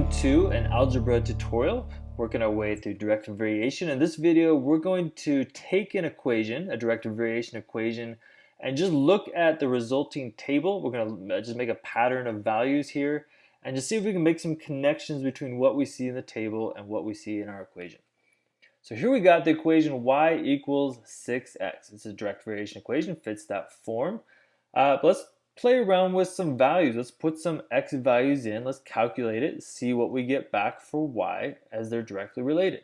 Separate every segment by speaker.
Speaker 1: Welcome to an algebra tutorial, working our way through directed variation. In this video, we're going to take an equation, a directed variation equation, and just look at the resulting table. We're going to just make a pattern of values here and just see if we can make some connections between what we see in the table and what we see in our equation. So here we got the equation y equals 6x. It's a direct variation equation, fits that form. But let's play around with some values. Let's put some x values in. Let's calculate it, see what we get back for y as they're directly related.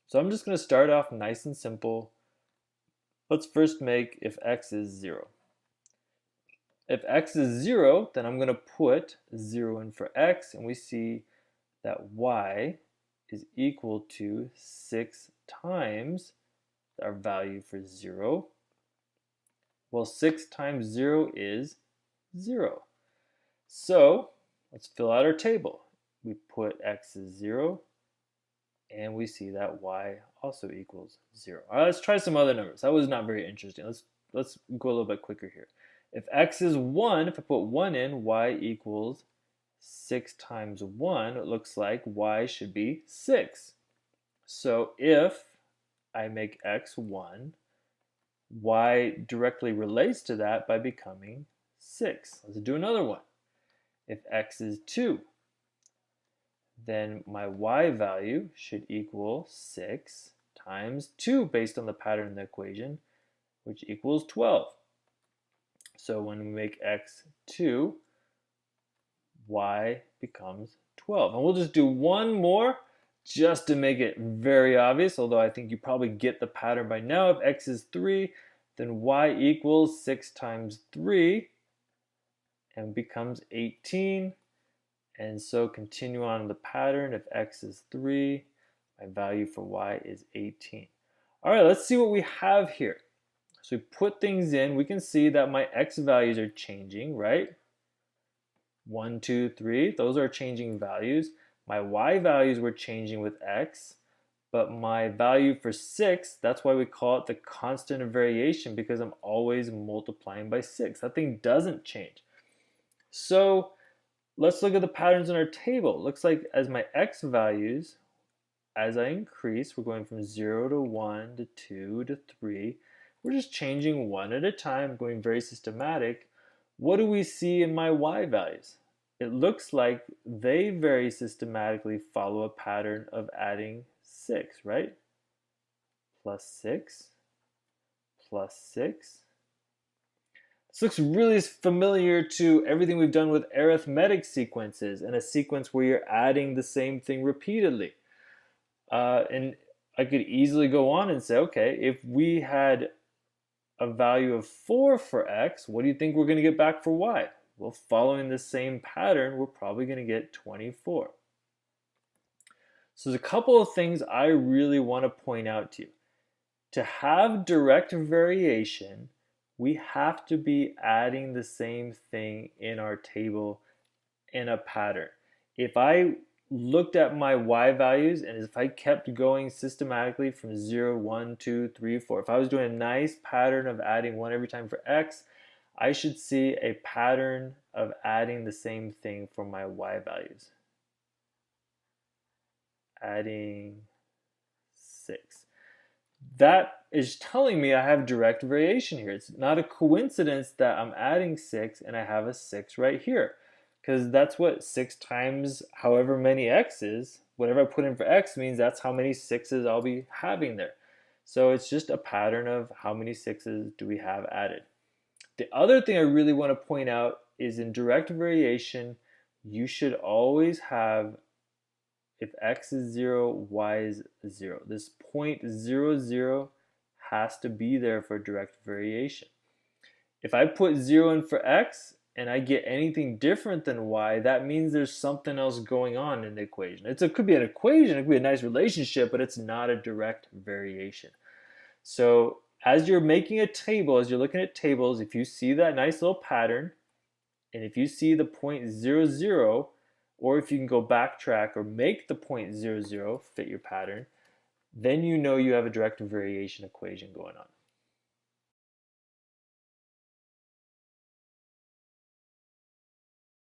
Speaker 1: So I'm just going to start off nice and simple. Let's first make if x is 0. If x is 0, then I'm going to put 0 in for x, and we see that y is equal to 6 times our value for 0. Well, 6 times 0 is 0. So let's fill out our table. We put x is 0, and we see that y also equals 0. All right, let's try some other numbers. That was not very interesting. Let's go a little bit quicker here. If x is 1, if I put 1 in, y equals 6 times 1. It looks like y should be 6. So if I make x 1, y directly relates to that by becoming 6. Let's do another one. If x is 2, then my y value should equal 6 times 2 based on the pattern in the equation, which equals 12. So when we make x 2, y becomes 12. And we'll just do one more just to make it very obvious, although I think you probably get the pattern by now. If x is 3, then y equals 6 times 3 and becomes 18. And so continue on the pattern. If x is 3, my value for y is 18. All right, let's see what we have here. So we put things in. We can see that my x values are changing, right? 1, 2, 3, those are changing values. My y values were changing with x, but my value for 6, that's why we call it the constant of variation, because I'm always multiplying by 6. That thing doesn't change. So let's look at the patterns in our table. It looks like as my x values, as I increase, we're going from 0 to 1 to 2 to 3. We're just changing one at a time, going very systematic. What do we see in my y values? It looks like they very systematically follow a pattern of adding 6, right? Plus 6, plus 6. This looks really familiar to everything we've done with arithmetic sequences and a sequence where you're adding the same thing repeatedly. And I could easily go on and say, okay, if we had a value of 4 for x, what do you think we're going to get back for y? Well, following the same pattern, we're probably going to get 24. So there's a couple of things I really want to point out to you. To have direct variation, we have to be adding the same thing in our table in a pattern. If I looked at my y values and if I kept going systematically from 0, 1, 2, 3, 4, if I was doing a nice pattern of adding 1 every time for x, I should see a pattern of adding the same thing for my y values. Adding 6. That is telling me I have direct variation here. It's not a coincidence that I'm adding 6 and I have a 6 right here, because that's what 6 times however many x is. Whatever I put in for x means that's how many 6s I'll be having there. So it's just a pattern of how many 6s do we have added. The other thing I really want to point out is in direct variation, you should always have, if x is 0, y is 0. This point 0, 0 has to be there for direct variation. If I put 0 in for x and I get anything different than y, that means there's something else going on in the equation. It could be an equation, it could be a nice relationship, but it's not a direct variation. So as you're making a table, as you're looking at tables, if you see that nice little pattern, and if you see the point 0, 0, or if you can go backtrack or make the point 0, 0 fit your pattern, then you know you have a direct variation equation going on.